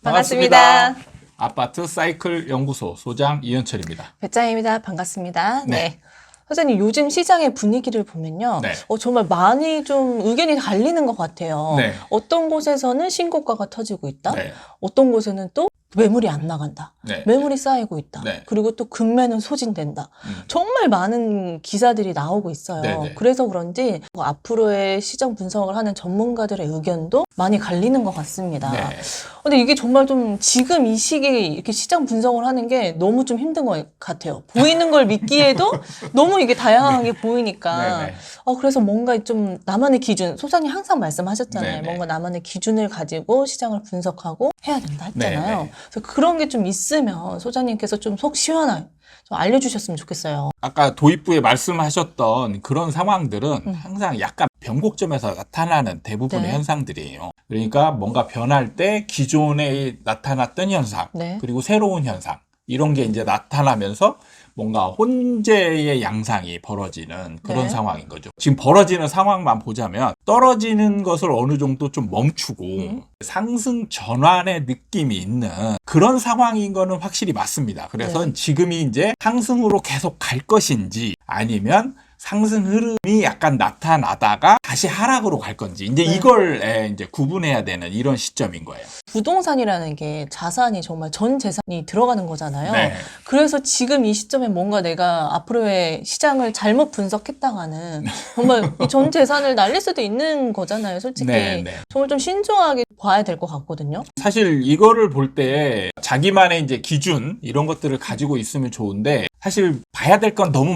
반갑습니다. 아파트 사이클 연구소 소장 이현철입니다. 배짱입니다. 반갑습니다. 네. 네. 선생님, 요즘 시장의 분위기를 보면요. 네. 정말 많이 좀 의견이 갈리는 것 같아요. 네. 어떤 곳에서는 신고가가 터지고 있다. 네. 어떤 곳에는 또 매물이 안 나간다. 네. 매물이 쌓이고 있다. 네. 그리고 또 금매는 소진된다. 정말 많은 기사들이 나오고 있어요. 네네. 그래서 그런지 앞으로의 시장 분석을 하는 전문가들의 의견도 많이 갈리는 것 같습니다. 네. 근데 이게 정말 좀 지금 이 시기에 이렇게 시장 분석을 하는 게 너무 좀 힘든 것 같아요. 보이는 걸 믿기에도 너무 이게 다양하게 보이니까. 네네. 그래서 뭔가 좀 나만의 기준, 소장님 항상 말씀하셨잖아요. 네네. 뭔가 나만의 기준을 가지고 시장을 분석하고 해야 된다 했잖아요. 네네. 그래서 그런 게 좀 있으면 소장님께서 좀 속 시원하게 좀 알려주셨으면 좋겠어요. 아까 도입부에 말씀하셨던 그런 상황들은 항상 약간 변곡점에서 나타나는 대부분의 네. 현상들이에요. 그러니까 뭔가 변할 때 기존에 나타났던 현상, 네. 그리고 새로운 현상, 이런 게 이제 나타나면서 뭔가 혼재의 양상이 벌어지는 그런 네. 상황인 거죠. 지금 벌어지는 상황만 보자면 떨어지는 것을 어느 정도 좀 멈추고 상승 전환의 느낌이 있는 그런 상황인 거는 확실히 맞습니다. 그래서 네. 지금이 이제 상승으로 계속 갈 것인지 아니면 상승 흐름이 약간 나타나다가 다시 하락으로 갈 건지 이제 네. 이걸 이제 구분해야 되는 이런 시점인 거예요. 부동산이라는 게 자산이 정말 전 재산이 들어가는 거잖아요. 네. 그래서 지금 이 시점에 뭔가 내가 앞으로의 시장을 잘못 분석했다가는 정말 이 전 재산을 날릴 수도 있는 거잖아요, 솔직히. 네, 네. 정말 좀 신중하게 봐야 될 것 같거든요. 사실 이거를 볼 때 자기만의 이제 기준 이런 것들을 가지고 있으면 좋은데 사실 봐야 될 건 너무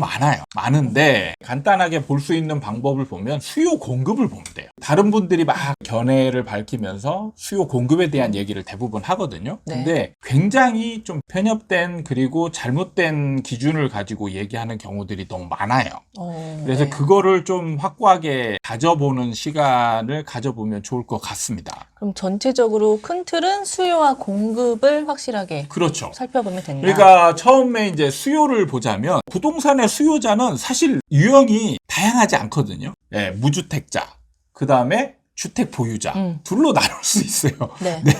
많은데 간단하게 볼 수 있는 방법을 보면 수요 공급을 보면 돼요. 다른 분들이 막 견해를 밝히면서 수요 공급에 대한 얘기를 대부분 하거든요. 네. 근데 굉장히 좀 편협된 그리고 잘못된 기준을 가지고 얘기하는 경우들이 너무 많아요. 그래서 네. 그거를 좀 확고하게 가져보는 시간을 가져보면 좋을 것 같습니다. 그럼 전체적으로 큰 틀은 수요와 공급을 확실하게 그렇죠. 살펴보면 된다. 그러니까 처음에 이제 수요를 보자면 부동산의 수요자는 사실 유형이 다양하지 않거든요. 예, 무주택자, 그 다음에 주택 보유자 둘로 나눌 수 있어요. 네. 네.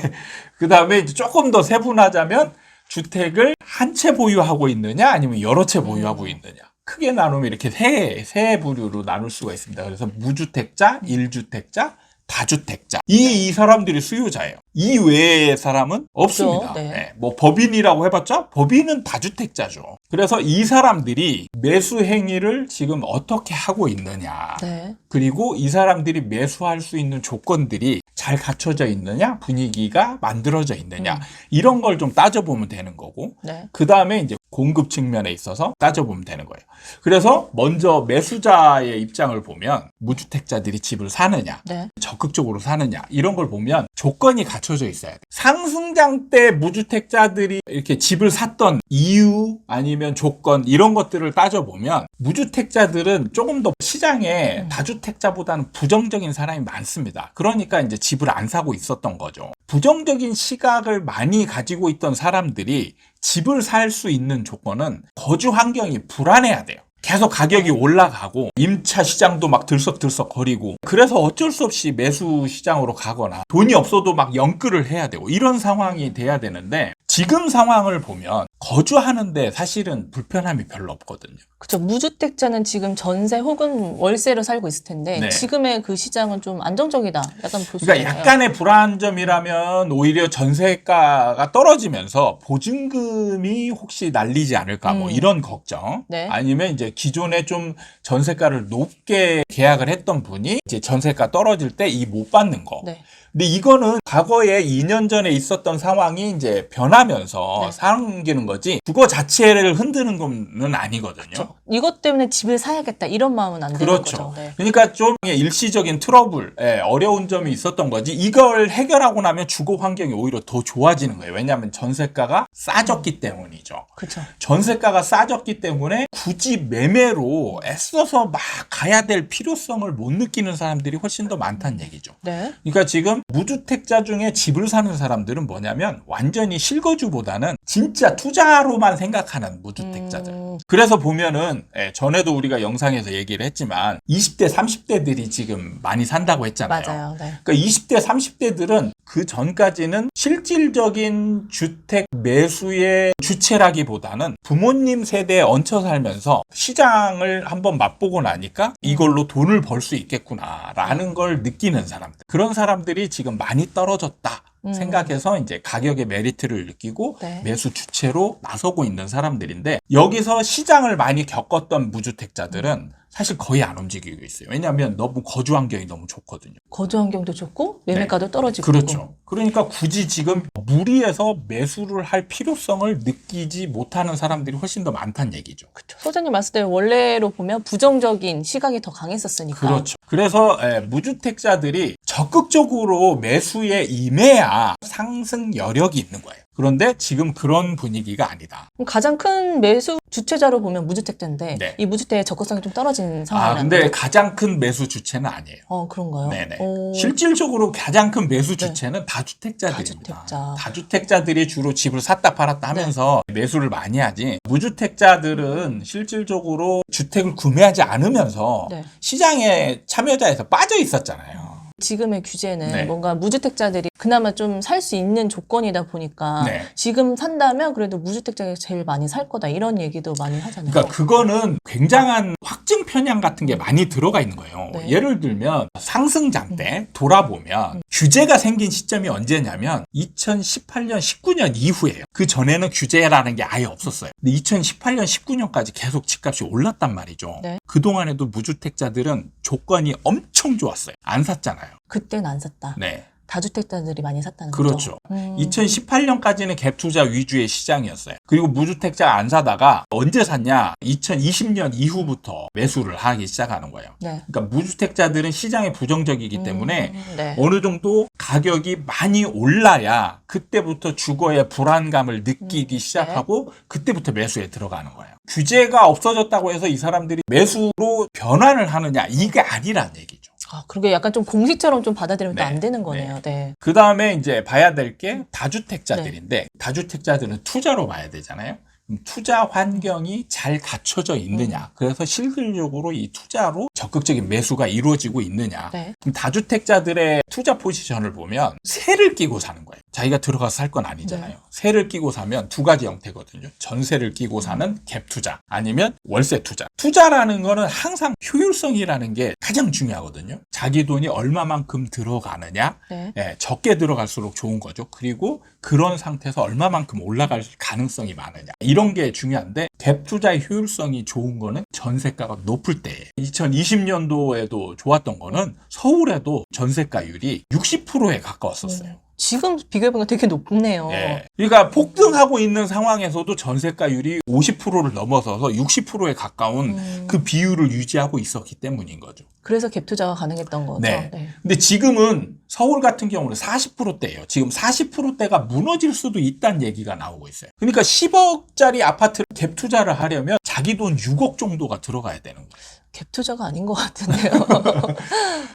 그 다음에 이제 조금 더 세분하자면 주택을 한 채 보유하고 있느냐 아니면 여러 채 보유하고 있느냐. 크게 나누면 이렇게 세 부류로 나눌 수가 있습니다. 그래서 무주택자, 일주택자, 다주택자. 이 사람들이 수요자예요. 이 외의 사람은 없습니다. 네. 네, 뭐 법인이라고 해봤자 법인은 다주택자죠. 그래서 이 사람들이 매수 행위를 지금 어떻게 하고 있느냐. 네. 그리고 이 사람들이 매수할 수 있는 조건들이 잘 갖춰져 있느냐, 분위기가 만들어져 있느냐, 이런 걸 좀 따져보면 되는 거고, 네. 그 다음에 이제 공급 측면에 있어서 따져보면 되는 거예요. 그래서 먼저 매수자의 입장을 보면 무주택자들이 집을 사느냐, 네. 적극적으로 사느냐, 이런 걸 보면 조건이 갖춰져 있어야 돼요. 상승장 때 무주택자들이 이렇게 집을 샀던 이유 아니면 조건 이런 것들을 따져보면 무주택자들은 조금 더 시장에 다주택자보다는 부정적인 사람이 많습니다. 그러니까 이제 집을 안 사고 있었던 거죠. 부정적인 시각을 많이 가지고 있던 사람들이 집을 살 수 있는 조건은 거주 환경이 불안해야 돼요. 계속 가격이 올라가고 임차 시장도 막 들썩들썩 거리고 그래서 어쩔 수 없이 매수 시장으로 가거나 돈이 없어도 막 연끌을 해야 되고 이런 상황이 돼야 되는데 지금 상황을 보면 거주하는데 사실은 불편함이 별로 없거든요. 그렇죠. 무주택자는 지금 전세 혹은 월세로 살고 있을 텐데 네. 지금의 그 시장은 좀 안정적이다. 약간 볼 수 그러니까 있잖아요. 약간의 불안점이라면 오히려 전세가가 떨어지면서 보증금이 혹시 날리지 않을까 뭐 이런 걱정. 네. 아니면 이제 기존에 좀 전세가를 높게 계약을 했던 분이 이제 전세가 떨어질 때 이 못 받는 거. 네. 근데 이거는 과거에 2년 전에 있었던 상황이 이제 변하면서 네. 생기는 거지 그거 자체를 흔드는 건 아니거든요. 그렇죠. 이것 때문에 집을 사야겠다 이런 마음은 안 드는 그렇죠. 거죠. 네. 그러니까 좀 일시적인 트러블, 어려운 점이 있었던 거지 이걸 해결하고 나면 주거 환경이 오히려 더 좋아지는 거예요. 왜냐하면 전세가가 싸졌기 때문이죠. 그렇죠. 전세가가 싸졌기 때문에 굳이 매매로 애써서 막 가야 될 필요성을 못 느끼는 사람들이 훨씬 더 많다는 얘기죠. 네. 그러니까 지금 무주택자 중에 집을 사는 사람들은 뭐냐면 완전히 실거주보다는 진짜 투자로만 생각하는 무주택자들. 그래서 보면은 전에도 우리가 영상에서 얘기를 했지만 20대, 30대들이 지금 많이 산다고 했잖아요. 맞아요. 네. 그러니까 20대, 30대들은 그 전까지는 실질적인 주택 매수의 주체라기보다는 부모님 세대에 얹혀 살면서 시장을 한번 맛보고 나니까 이걸로 돈을 벌 수 있겠구나라는 걸 느끼는 사람들. 그런 사람들이 지금 많이 떨어졌다. 생각해서 이제 가격의 메리트를 느끼고 네. 매수 주체로 나서고 있는 사람들인데 여기서 시장을 많이 겪었던 무주택자들은 사실 거의 안 움직이고 있어요. 왜냐하면 너무 거주 환경이 너무 좋거든요. 거주 환경도 좋고 매매가도 떨어지고. 그렇죠. 그러니까 굳이 지금 무리해서 매수를 할 필요성을 느끼지 못하는 사람들이 훨씬 더 많다는 얘기죠. 그렇죠. 소장님 말씀 대로 원래로 보면 부정적인 시각이 더 강했었으니까. 그렇죠. 그래서 무주택자들이 적극적으로 매수에 임해야 상승 여력이 있는 거예요. 그런데 지금 그런 분위기가 아니다. 그럼 가장 큰 매수 주체자로 보면 무주택자인데 네. 이 무주택의 적극성이 좀 떨어진 아, 상황이라는 근데 거죠? 가장 큰 매수 주체는 아니에요. 그런가요? 네네. 오. 실질적으로 가장 큰 매수 주체는 다주택자들입니다. 다주택자. 다주택자들이 주로 집을 샀다 팔았다 하면서 매수를 많이 하지 무주택자들은 실질적으로 주택을 구매하지 않으면서 네. 시장에 참여자에서 빠져 있었잖아요. 지금의 규제는 네. 뭔가 무주택자들이 그나마 좀 살 수 있는 조건이다 보니까 네. 지금 산다면 그래도 무주택자가 제일 많이 살 거다 이런 얘기도 많이 하잖아요. 그러니까 그거는 굉장한 확증 편향 같은 게 많이 들어가 있는 거예요. 네. 예를 들면 상승장 때 돌아보면 규제가 생긴 시점이 언제냐면 2018년, 19년 이후예요. 그 전에는 규제라는 게 아예 없었어요. 근데 2018년, 19년까지 계속 집값이 올랐단 말이죠. 네. 그동안에도 무주택자들은 조건이 엄청 좋았어요. 안 샀잖아요. 그때는 안 샀다. 네. 다주택자들이 많이 샀다는 그렇죠. 거죠. 2018년까지는 갭 투자 위주의 시장이었어요. 그리고 무주택자 안 사다가 언제 샀냐? 2020년 이후부터 매수를 하기 시작하는 거예요. 네. 그러니까 무주택자들은 시장에 부정적이기 때문에 네. 어느 정도 가격이 많이 올라야 그때부터 주거의 불안감을 느끼기 시작하고 그때부터 매수에 들어가는 거예요. 규제가 없어졌다고 해서 이 사람들이 매수로 변환을 하느냐? 이게 아니란 얘기죠. 그게 약간 좀 공식처럼 좀 받아들이면 또 네. 안 되는 거네요. 네. 그 다음에 이제 봐야 될 게 다주택자들인데 다주택자들은 투자로 봐야 되잖아요. 그럼 투자 환경이 잘 갖춰져 있느냐. 그래서 실질적으로 이 투자로 적극적인 매수가 이루어지고 있느냐. 네. 그럼 다주택자들의 투자 포지션을 보면 세를 끼고 사는 거예요. 자기가 들어가서 살 건 아니잖아요. 네. 세를 끼고 사면 두 가지 형태거든요. 전세를 끼고 사는 갭 투자 아니면 월세 투자. 투자라는 거는 항상 효율성이라는 게 가장 중요하거든요. 자기 돈이 얼마만큼 들어가느냐. 네. 적게 들어갈수록 좋은 거죠. 그리고 그런 상태에서 얼마만큼 올라갈 가능성이 많으냐. 이런 게 중요한데 갭 투자의 효율성이 좋은 거는 전세가가 높을 때예요. 2020년도에도 좋았던 거는 서울에도 전세가율이 60%에 가까웠었어요. 지금 비교해보면 되게 높네요. 예. 그러니까 폭등하고 있는 상황에서도 전세가율이 50%를 넘어서서 60%에 가까운 그 비율을 유지하고 있었기 때문인 거죠. 그래서 갭 투자가 가능했던 거죠. 네. 근데 지금은 서울 같은 경우는 40%대예요. 지금 40%대가 무너질 수도 있다는 얘기가 나오고 있어요. 그러니까 10억짜리 아파트를 갭 투자를 하려면 자기 돈 6억 정도가 들어가야 되는 거예요. 갭 투자가 아닌 것 같은데요.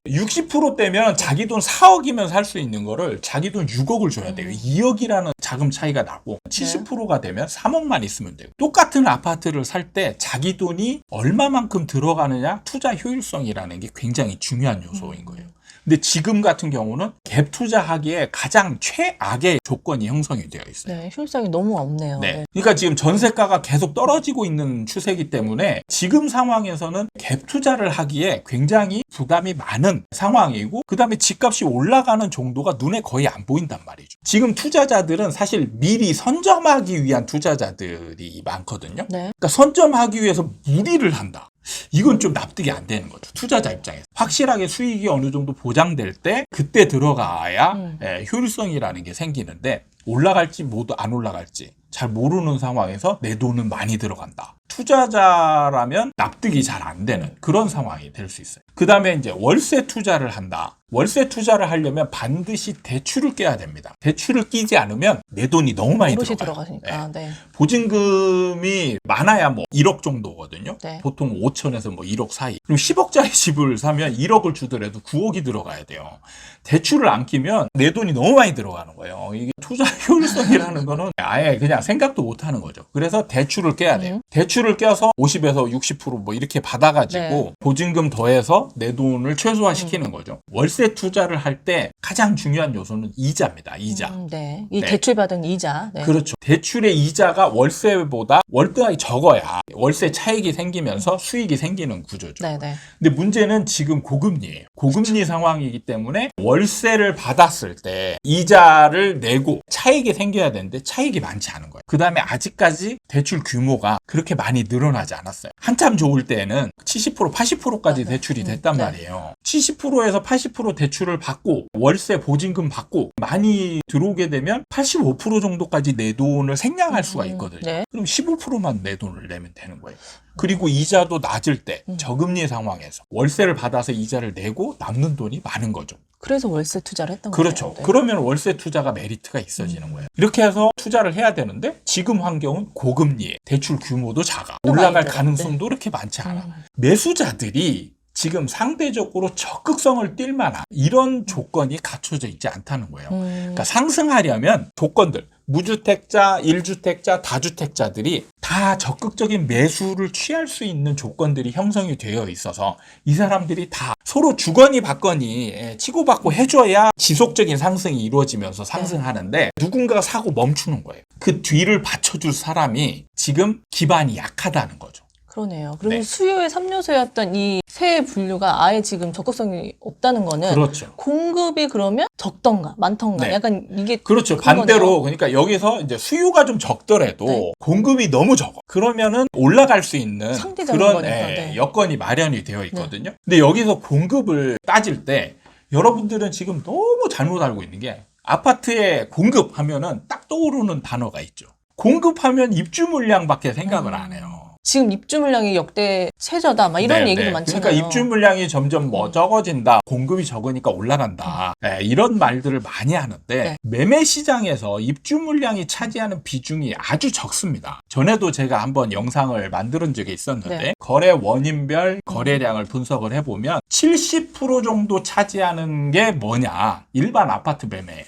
60%대면 자기 돈 4억이면 살 수 있는 거를 자기 돈 6억을 줘야 돼요. 2억이라는 자금 차이가 나고 70%가 되면 3억만 있으면 돼요. 똑같은 아파트를 살 때 자기 돈이 얼마만큼 들어가느냐 투자 효율성이라는 게 굉장히 중요한 요소인 거예요. 근데 지금 같은 경우는 갭 투자하기에 가장 최악의 조건이 형성이 되어 있어요. 네, 효율성이 너무 없네요. 네. 그러니까 지금 전세가가 계속 떨어지고 있는 추세이기 때문에 지금 상황에서는 갭 투자를 하기에 굉장히 부담이 많은 상황이고 그다음에 집값이 올라가는 정도가 눈에 거의 안 보인단 말이죠. 지금 투자자들은 사실 미리 선점하기 위한 투자자들이 많거든요. 네. 그러니까 선점하기 위해서 무리를 한다. 이건 좀 납득이 안 되는 거죠. 투자자 입장에서. 확실하게 수익이 어느 정도 보장될 때 그때 들어가야 효율성이라는 게 생기는데 올라갈지 모두 안 올라갈지 잘 모르는 상황에서 내 돈은 많이 들어간다. 투자자라면 납득이 잘 안 되는 그런 상황이 될 수 있어요. 그 다음에 이제 월세 투자를 한다. 월세 투자를 하려면 반드시 대출을 깨야 됩니다. 대출을 끼지 않으면 내 돈이 너무 많이 오롯이 들어가요. 들어가시니까. 네. 보증금이 많아야 뭐 1억 정도거든요. 네. 보통 5천에서 뭐 1억 사이. 그럼 10억짜리 집을 사면 1억을 주더라도 9억이 들어가야 돼요. 대출을 안 끼면 내 돈이 너무 많이 들어가는 거예요. 이게 투자 효율성이라는 거는 아예 그냥 생각도 못 하는 거죠. 그래서 대출을 깨야 돼요. 대출을 껴서 50에서 60% 뭐 이렇게 받아가지고 네. 보증금 더해서 내 돈을 최소화시키는 거죠. 월세 투자를 할 때 가장 중요한 요소는 이자입니다. 이자. 네. 이 네. 대출받은 이자. 네. 그렇죠. 대출의 이자가 월세보다 월등하게 적어야 월세 차익이 생기면서 수익이 생기는 구조죠. 네, 네. 근데 문제는 지금 고금리예요. 고금리 상황이기 때문에 월세를 받았을 때 이자를 내고 차익이 생겨야 되는데 차익이 많지 않은 거예요. 그 다음에 아직까지 대출 규모가 그렇게 많이 늘어나지 않았어요. 한참 좋을 때는 70%, 80%까지 대출이 됐단 네. 말이에요. 70%에서 80% 대출을 받고 월세 보증금 받고 많이 들어오게 되면 85% 정도까지 내 돈을 생략할 수가 있거든요. 네. 그럼 15%만 내 돈을 내면 되는 거예요. 그리고 이자도 낮을 때 저금리 상황에서 월세를 받아서 이자를 내고 남는 돈이 많은 거죠. 그래서 월세 투자를 했던 그렇죠. 거예요. 네. 그러면 월세 투자가 메리트가 있어지는 거예요. 이렇게 해서 투자를 해야 되는데 지금 환경은 고금리에 대출 규모도 작아. 또 올라갈 많이 들어. 가능성도 그렇게 많지 않아. 매수자들이 지금 상대적으로 적극성을 띨 만한 이런 조건이 갖춰져 있지 않다는 거예요. 그러니까 상승하려면 조건들, 무주택자, 1주택자, 다주택자들이 다 적극적인 매수를 취할 수 있는 조건들이 형성이 되어 있어서 이 사람들이 다 서로 주거니 받거니 치고받고 해줘야 지속적인 상승이 이루어지면서 상승하는데 누군가가 사고 멈추는 거예요. 그 뒤를 받쳐줄 사람이 지금 기반이 약하다는 거죠. 그러네요. 그러면 네. 수요의 3요소였던 이 세 분류가 아예 지금 적극성이 없다는 거는 그렇죠. 공급이 그러면 적던가 많던가 네. 약간 이게 그렇죠. 그런 반대로 거네요. 그러니까 여기서 이제 수요가 좀 적더라도 네. 공급이 너무 적어. 그러면은 올라갈 수 있는 상대적인 그런 거니까, 네. 여건이 마련이 되어 있거든요. 근데 여기서 공급을 따질 때 여러분들은 지금 너무 잘못 알고 있는 게 아파트에 공급하면은 딱 떠오르는 단어가 있죠. 공급하면 입주 물량밖에 생각을 안 해요. 지금 입주 물량이 역대 최저다 막 이런 네, 얘기도 네. 많잖아요. 그러니까 입주 물량이 점점 뭐 적어진다, 공급이 적으니까 올라간다. 네, 이런 말들을 많이 하는데 네. 매매 시장에서 입주 물량이 차지하는 비중이 아주 적습니다. 전에도 제가 한번 영상을 만든 적이 있었는데 네. 거래 원인별 거래량을 분석을 해보면 70% 정도 차지하는 게 뭐냐? 일반 아파트 매매예요.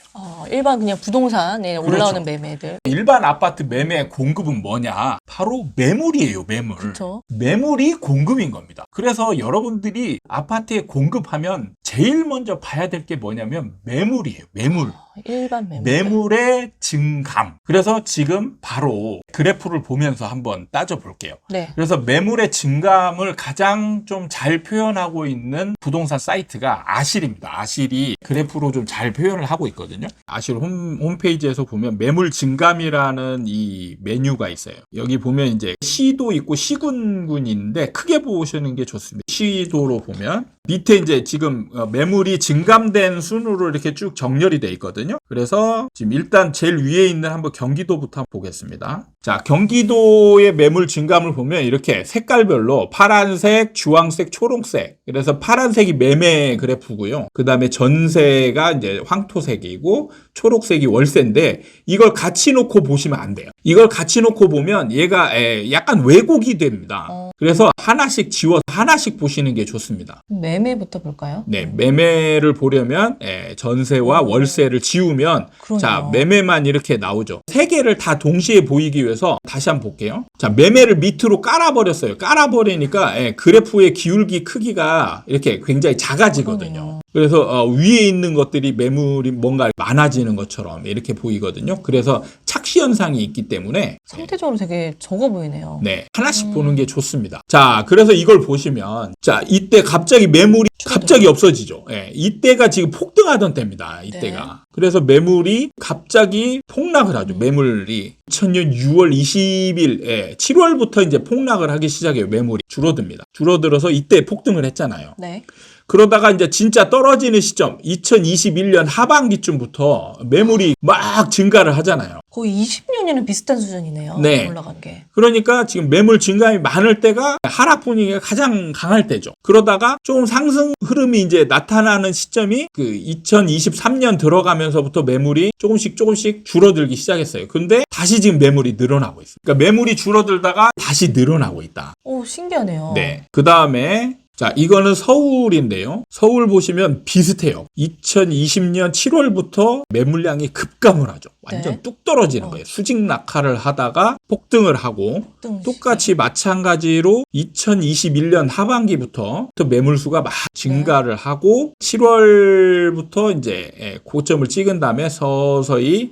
일반 그냥 부동산에 그렇죠. 올라오는 매매들. 일반 아파트 매매 공급은 뭐냐? 바로 매물이에요, 매물. 그렇죠. 매물이 공급인 겁니다. 그래서 여러분들이 아파트에 공급하면 제일 먼저 봐야 될 게 뭐냐면 매물이에요, 매물. 일반 매물. 매물의 증감. 그래서 지금 바로 그래프를 보면서 한번 따져볼게요. 네. 그래서 매물의 증감을 가장 좀 잘 표현하고 있는 부동산 사이트가 아실입니다. 아실이 그래프로 좀 잘 표현을 하고 있거든요. 아실 홈페이지에서 보면 매물 증감이라는 이 메뉴가 있어요. 여기 보면 이제 시도 있고 시군군인데 크게 보시는 게 좋습니다. 시도로 보면 밑에 이제 지금 매물이 증감된 순으로 이렇게 쭉 정렬이 돼 있거든요. 그래서 지금 일단 제일 위에 있는 한번 경기도부터 보겠습니다. 자, 경기도의 매물 증감을 보면 이렇게 색깔별로 파란색, 주황색, 초록색. 그래서 파란색이 매매 그래프고요. 그 다음에 전세가 이제 황토색이고 초록색이 월세인데 이걸 같이 놓고 보시면 안 돼요. 이걸 같이 놓고 보면 얘가 약간 왜곡이 됩니다. 그래서 하나씩 지워서 하나씩 보시는 게 좋습니다. 매매부터 볼까요? 네, 매매를 보려면 전세와 월세를 지우면 그러네요. 자, 매매만 이렇게 나오죠. 세 개를 다 동시에 보이기 위해서 다시 한번 볼게요. 자, 매매를 밑으로 깔아버렸어요. 깔아버리니까 그래프의 기울기 크기가 이렇게 굉장히 작아지거든요. 그래서 위에 있는 것들이 매물이 뭔가 많아지는 것처럼 이렇게 보이거든요. 그래서 착시 현상이 있기 때문에 상대적으로 되게 적어 보이네요. 네, 하나씩 보는 게 좋습니다. 자, 그래서 이걸 보시면 자, 이때 갑자기 매물이 갑자기 없어지죠. 이때가 지금 폭등하던 때입니다. 이때가. 네. 그래서 매물이 갑자기 폭락을 하죠. 매물이 2000년 6월 20일, 7월부터 이제 폭락을 하기 시작해요. 매물이 줄어듭니다. 줄어들어서 이때 폭등을 했잖아요. 네. 그러다가 이제 진짜 떨어지는 시점 2021년 하반기쯤부터 매물이 막 증가를 하잖아요. 거의 20년이나 비슷한 수준이네요. 네. 올라간 게. 그러니까 지금 매물 증감이 많을 때가 하락 분위기가 가장 강할 때죠. 그러다가 조금 상승 흐름이 이제 나타나는 시점이 그 2023년 들어가면서부터 매물이 조금씩 줄어들기 시작했어요. 근데 다시 지금 매물이 늘어나고 있어요. 그러니까 매물이 줄어들다가 다시 늘어나고 있다. 오, 신기하네요. 네. 그 다음에 자, 이거는 서울인데요. 서울 보시면 비슷해요. 2020년 7월부터 매물량이 급감을 하죠. 완전 네. 뚝 떨어지는 거예요. 수직 낙하를 하다가 폭등을 하고 똑같이 마찬가지로 2021년 하반기부터 매물수가 막 증가를 하고 7월부터 이제 고점을 찍은 다음에 서서히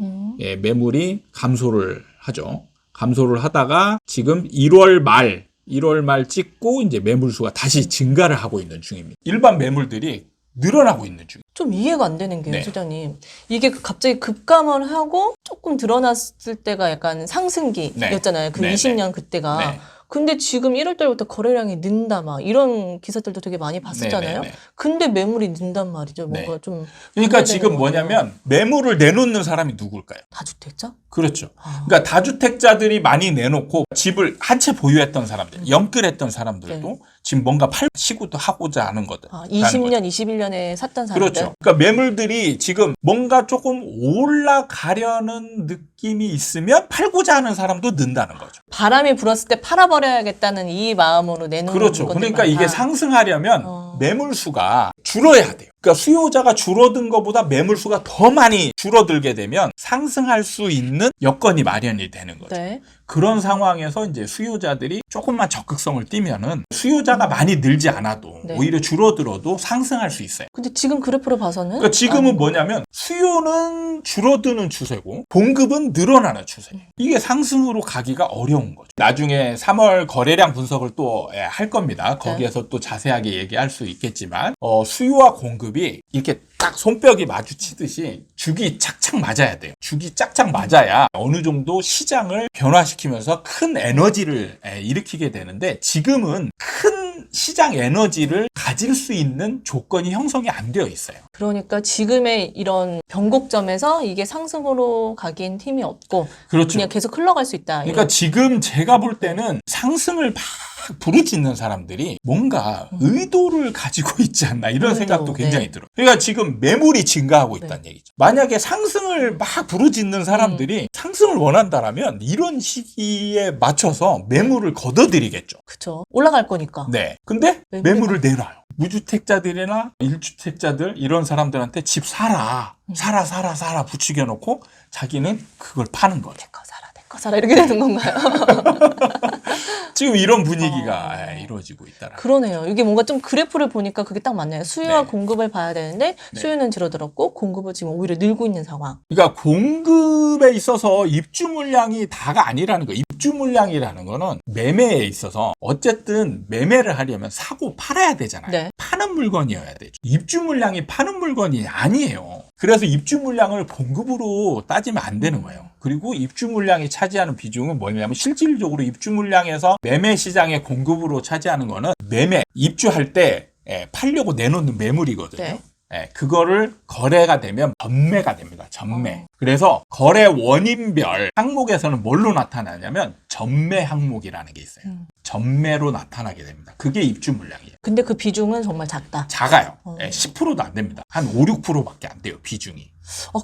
매물이 감소를 하죠. 감소를 하다가 지금 1월 말 찍고 이제 매물수가 다시 증가를 하고 있는 중입니다. 일반 매물들이 늘어나고 있는 중. 좀 이해가 안 되는 게요, 네. 소장님. 이게 갑자기 급감을 하고 조금 드러났을 때가 약간 상승기였잖아요. 그 네. 20년 그때가. 네. 근데 지금 1월 달부터 거래량이 는다 막 이런 기사들도 되게 많이 봤었잖아요. 네. 근데 매물이 는단 말이죠. 뭔가 네. 좀 그러니까 반대되는 지금 것 같아요. 뭐냐면 매물을 내놓는 사람이 누굴까요? 다주택자? 그렇죠. 그러니까 다주택자들이 많이 내놓고 집을 한 채 보유했던 사람들, 영끌했던 사람들도 네. 지금 뭔가 시구도 하고자 하는 거든. 20년, 21년에 샀던 사람들. 그렇죠. 그러니까 매물들이 지금 뭔가 조금 올라가려는 느낌이 있으면 팔고자 하는 사람도 는다는 거죠. 바람이 불었을 때 팔아버려야겠다는 이 마음으로 내놓는 그렇죠. 것들이 그러니까 이게 많다. 상승하려면 매물수가 줄어야 돼요. 그러니까 수요자가 줄어든 것보다 매물수가 더 많이 줄어들게 되면 상승할 수 있는 여건이 마련이 되는 거죠. 네. 그런 상황에서 이제 수요자들이 조금만 적극성을 띠면은 수요자가 많이 늘지 않아도 네. 오히려 줄어들어도 상승할 수 있어요. 근데 지금 그래프로 봐서는 그러니까 지금은 뭐냐면 수요는 줄어드는 추세고 공급은 늘어나는 추세예요. 이게 상승으로 가기가 어려운 거죠. 나중에 3월 거래량 분석을 또 할 겁니다. 거기에서 또 자세하게 얘기할 수 있겠지만 수요와 공급이 이렇게 딱 손뼉이 마주치듯이 죽이 착착 맞아야 돼요. 죽이 짝짝 맞아야 어느 정도 시장을 변화시키면서 큰 에너지를 일으키게 되는데 지금은 큰 시장 에너지를 가질 수 있는 조건이 형성이 안 되어 있어요. 그러니까 지금의 이런 변곡점에서 이게 상승으로 가기엔 힘이 없고 그렇죠. 그냥 계속 흘러갈 수 있다. 그러니까 지금 제가 볼 때는 상승을 막 부르짖는 사람들이 뭔가 의도를 가지고 있지 않나 이런 의도, 생각도 굉장히 네. 들어요. 그러니까 지금 매물이 증가하고 있다는 얘기죠. 만약에 상승을 막 부르짖는 사람들이 상승을 원한다라면 이런 시기에 맞춰서 매물을 걷어들이겠죠. 그렇죠. 올라갈 거니까. 네. 근데 매물이 매물을 내놔요. 무주택자들이나 1주택자들 이런 사람들한테 집 사라 부추겨 놓고 자기는 그걸 파는 거죠. 내 거 사라 이렇게 되는 건가요? 지금 이런 분위기가 이루어지고 있다라. 그러네요. 이게 뭔가 좀 그래프를 보니까 그게 딱 맞네요. 수요와 네. 공급을 봐야 되는데 네. 수요는 줄어들었고 공급은 지금 오히려 늘고 있는 상황. 그러니까 공급에 있어서 입주 물량이 다가 아니라는 거예요. 입주 물량이라는 거는 매매에 있어서 어쨌든 매매를 하려면 사고 팔아야 되잖아요. 네. 파는 물건이어야 되죠. 입주 물량이 파는 물건이 아니에요. 그래서 입주 물량을 공급으로 따지면 안 되는 거예요. 그리고 입주 물량이 차지하는 비중은 뭐냐면 실질적으로 입주 물량에서 매매 시장의 공급으로 차지하는 거는 매매, 입주할 때 팔려고 내놓는 매물이거든요. 네. 그거를 거래가 되면 전매가 됩니다. 전매. 그래서 거래 원인별 항목에서는 뭘로 나타나냐면 전매 항목이라는 게 있어요. 전매로 나타나게 됩니다. 그게 입주 물량이에요. 근데 그 비중은 정말 작다. 작아요. 10%도 안 됩니다. 한 5, 6%밖에 안 돼요. 비중이.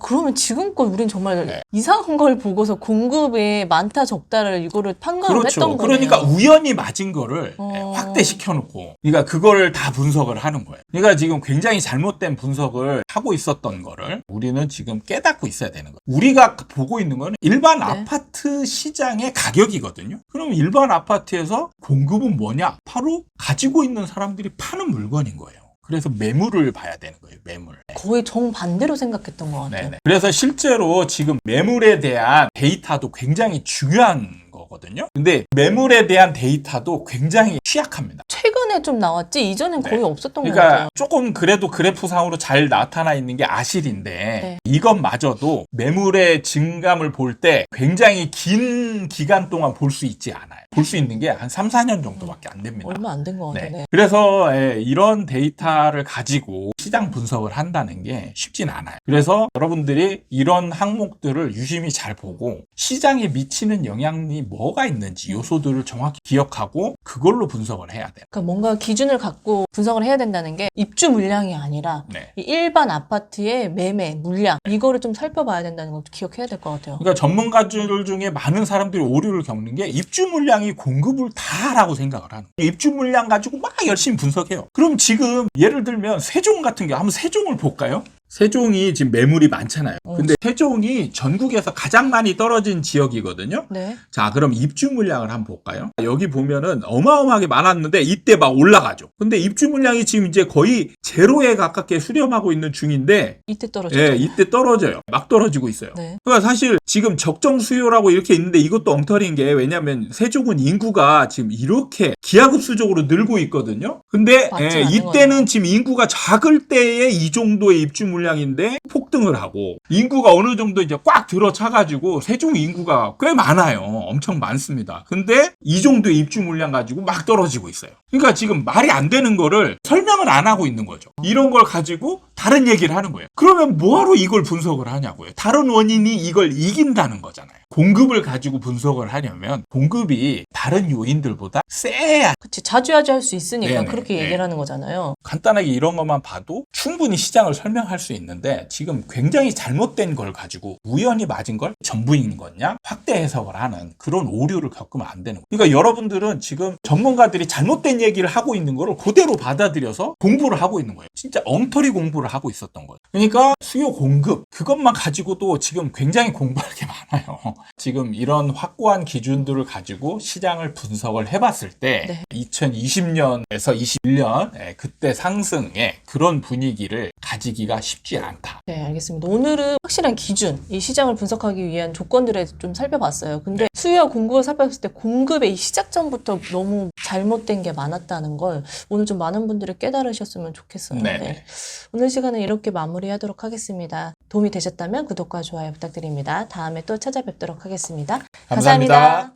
그러면 지금껏 우린 정말 네. 이상한 걸 보고서 공급이 많다 적다를 이거를 판단을 그렇죠. 했던 거네요. 그러니까 우연히 맞은 거를 확대시켜 놓고 그러니까 그거를 다 분석을 하는 거예요. 그러니까 지금 굉장히 잘못된 분석을 하고 있었던 거를 우리는 지금 깨닫고 있어야 되는 거예요. 우리가 보고 있는 거는 일반 아파트 시장의 가격이거든요. 그럼 일반 아파트에서 공급은 뭐냐? 바로 가지고 있는 사람들이 파는 물건인 거예요. 그래서 매물을 봐야 되는 거예요. 매물. 거의 정반대로 생각했던 것 같아요. 네네. 그래서 실제로 지금 매물에 대한 데이터도 굉장히 중요한 거거든요. 근데 매물에 대한 데이터도 굉장히 취약합니다. 최근 최근에 좀 나왔지 이전엔 거의 없었던 것 그러니까 같아요. 조금 그래도 그래프상으로 잘 나타나 있는 게 아실인데 네. 이것마저도 매물의 증감을 볼 때 굉장히 긴 기간 동안 볼 수 있지 않아요. 볼 수 있는 게 한 3, 4년 정도밖에 안 됩니다. 얼마 안 된 것 같아요. 네. 그래서 이런 데이터를 가지고 시장 분석을 한다는 게 쉽진 않아요. 그래서 여러분들이 이런 항목들을 유심히 잘 보고 시장에 미치는 영향이 뭐가 있는지 요소들을 정확히 기억하고 그걸로 분석을 해야 돼요. 그러니까 뭔가 기준을 갖고 분석을 해야 된다는 게 입주 물량이 아니라 네. 이 일반 아파트의 매매 물량 이거를 좀 살펴봐야 된다는 것도 기억해야 될 것 같아요. 그러니까 전문가들 중에 많은 사람들이 오류를 겪는 게 입주 물량이 공급을 다 하라고 생각을 하는 거예요. 입주 물량 가지고 막 열심히 분석해요. 그럼 지금 예를 들면 세종 같은 게 한번 세종을 볼까요? 세종이 지금 매물이 많잖아요. 근데 세종이 전국에서 가장 많이 떨어진 지역이거든요. 네. 자, 그럼 입주 물량을 한번 볼까요? 여기 보면은 어마어마하게 많았는데 이때 막 올라가죠. 근데 입주 물량이 지금 이제 거의 제로에 가깝게 수렴하고 있는 중인데 이때 떨어졌죠. 예, 이때 떨어져요. 막 떨어지고 있어요. 네. 그러니까 사실 지금 적정 수요라고 이렇게 있는데 이것도 엉터리인 게 왜냐면 세종은 인구가 지금 이렇게 기하급수적으로 늘고 있거든요. 근데 맞지 예, 않은 이때는 거예요. 지금 인구가 작을 때에 이 정도의 입주 물량인데 폭등을 하고 인구가 어느 정도 이제 꽉 들어차가지고 세종 인구가 꽤 많아요. 엄청 많습니다. 근데 이 정도의 입주 물량 가지고 막 떨어지고 있어요. 그러니까 지금 말이 안 되는 거를 설명을 안 하고 있는 거죠. 이런 걸 가지고 다른 얘기를 하는 거예요. 그러면 뭐하러 이걸 분석을 하냐고요. 다른 원인이 이걸 이긴다는 거잖아요. 공급을 가지고 분석을 하려면 공급이 다른 요인들보다 세야 그치. 자주자주 할 수 있으니까 네네, 그렇게 네. 얘기를 하는 거잖아요. 간단하게 이런 것만 봐도 충분히 시장을 설명할 수 있는데 지금 굉장히 잘못된 걸 가지고 우연히 맞은 걸 전부인 거냐 확대 해석을 하는 그런 오류를 겪으면 안 되는 거예요. 그러니까 여러분들은 지금 전문가들이 잘못된 얘기를 하고 있는 거를 그대로 받아들여서 공부를 하고 있는 거예요. 진짜 엉터리 공부를 하고 있었던 거예요. 그러니까 수요 공급 그것만 가지고도 지금 굉장히 공부할 게 많아요. 지금 이런 확고한 기준들을 가지고 시장을 분석을 해봤을 때 2020년에서 21년 그때 상승의 그런 분위기를 가지기가 쉽지 않다. 네, 알겠습니다. 오늘은 확실한 기준, 이 시장을 분석하기 위한 조건들에 좀 살펴봤어요. 근데 수요와 공급을 살펴봤을 때 공급의 이 시작점부터 너무 잘못된 게 많았다는 걸 오늘 좀 많은 분들이 깨달으셨으면 좋겠어요. 네. 네. 오늘 시간은 이렇게 마무리하도록 하겠습니다. 도움이 되셨다면 구독과 좋아요 부탁드립니다. 다음에 또 찾아뵙도록 하겠습니다. 감사합니다.